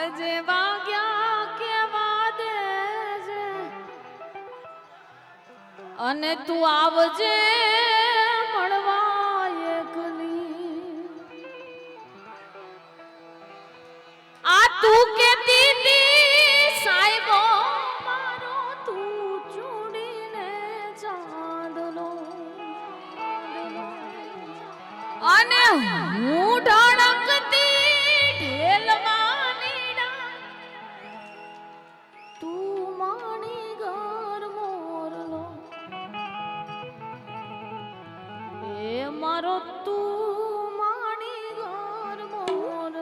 કાળજે વાગ્યા કેવા દે છે અને તું આવજે મળવા એકલી આ તું કેતી હતી સાહેબો મારો તું ચૂડીને ચાંદલો અને હું ઢળકતી મારો તું માણી ઘર મોર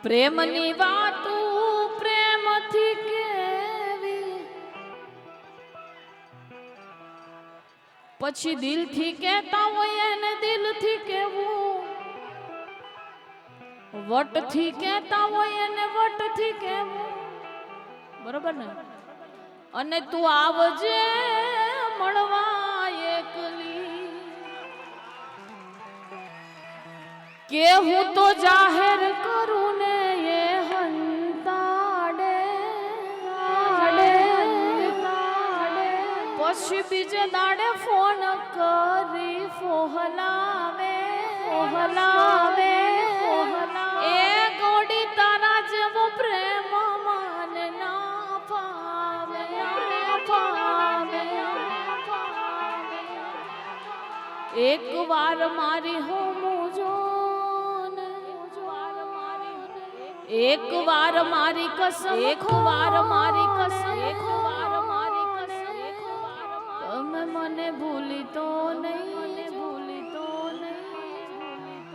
પ્રેમની વાતું પ્રેમથી કેવી પછી દિલથી કહેતા હોય એને દિલથી કેવું વટથી કહેતા હોય એને વટથી કેવું બરોબર ને અને તું આવજે મળવા એકલી કે હું તો જાહેર કરું ને એ હંતાડે પછી બીજે દાડે ફોન કરી ફોહલાવે એ ગોડી તારા જેવો પ્રેમ માને ના પાવે એક વાર મારી હોમું જો એક વાર મારી કસમ એક વાર મારી કસમ એક વાર મારી કસમ તમે મને ભૂલી તો નહીં ભૂલી તો નહીં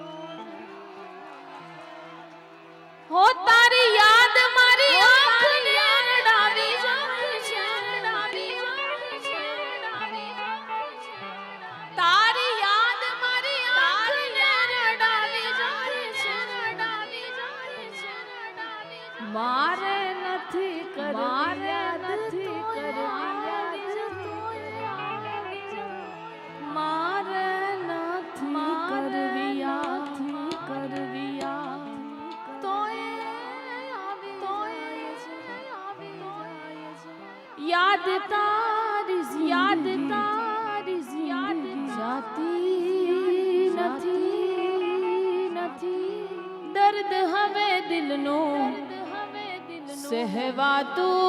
હો તારી યાદ મારી આંખને રડાવી જાય છે તારી યાદ મારી આંખને રડાવી જાય છે મારે નથી કરવી નથી કરવી મારે નથી કરવી યાદ તારી યાદ જાતી નથી દર્દ હવે દિલનો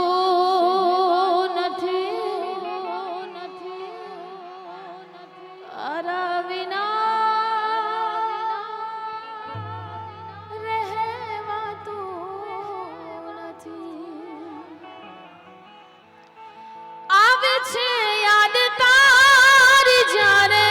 સહેવાતું નથી તારા વિના રહેવાતું નથી આવે છે યાદ તારી જ્યારે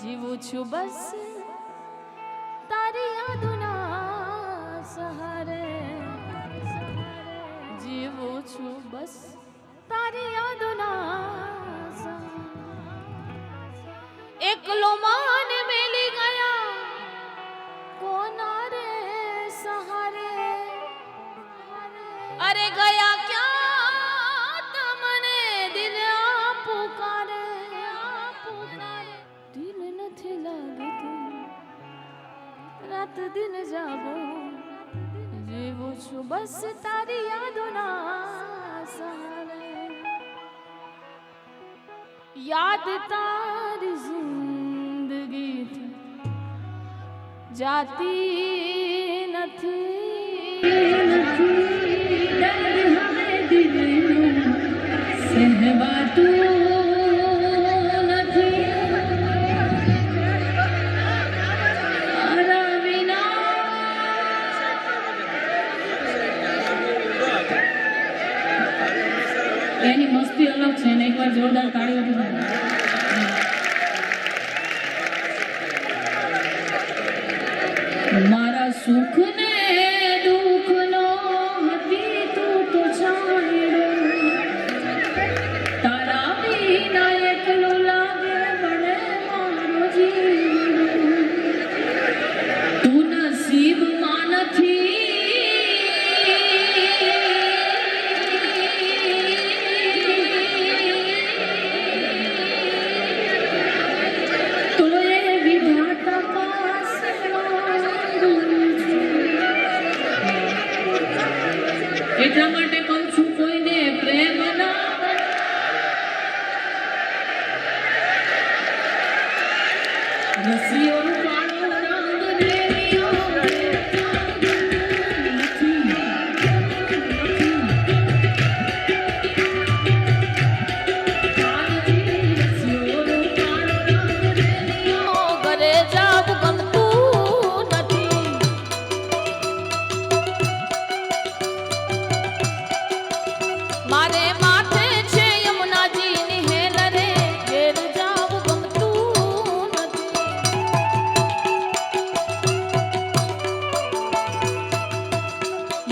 જીવું છું બસ તારી યાદોના સહારે જીવું છું બસ તારી યાદોના સહારે એકલો માને મેલી ગયા કોના રે સહારે અરે ગયા ક્યાં તમને દિલ પુકારે દિલ નથી લાગતું રાત દિન જાગો જીવું છું બસ તારી યાદોના સહારે યાદ તારી જિંદગીથી જાતી નથી દર્દ હવે દિલનું સહેવાતું એની મસ્તી અલગ છે ને એકવાર જોરદાર તાળીઓ મારા સુખ ને દુઃખ નો હતી તું તો છાંયડો તારા વિના એકલો લાગે મને મારો જીવ રસિયોનું પાણું રંગ રેલિયો ઘરે જાવું ગમતું નથી. મારે માથે છે યમુનાજીની હેલ રે, ઘેર જાવું ગમતું નથી.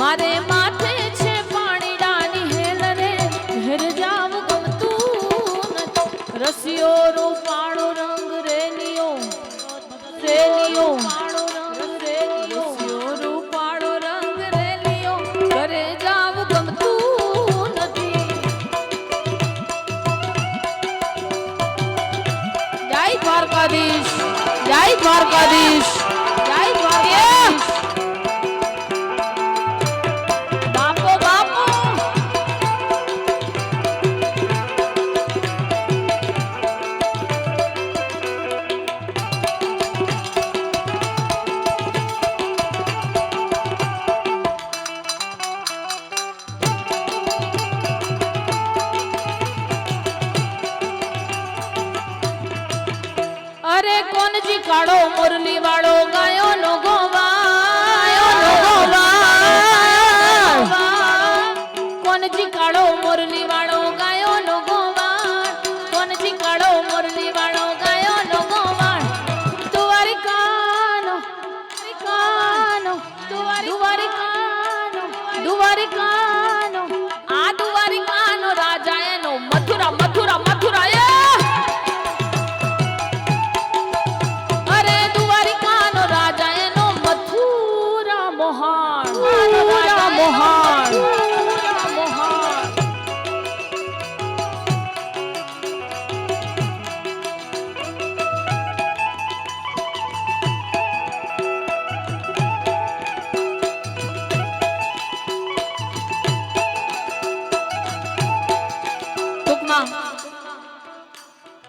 મારે માથે છે પાણીડાની હેલ રે, ઘેર જાવું ગમતું નથી. રસિયો રૂપાળો રંગ રેલિયો રેલિયો રસિયો રૂપાળો રંગ રેલિયો, ઘરે જાવું ગમતું નથી. જય દ્વારકાધીશ, જય દ્વારકાધીશ, જય દ્વારકાધીશ. બાપો બાપો અરે કોનજી કાળો મુરલી વાળો ગાયો નો ગોવા, કોનજી કાળો મુરલી વાળો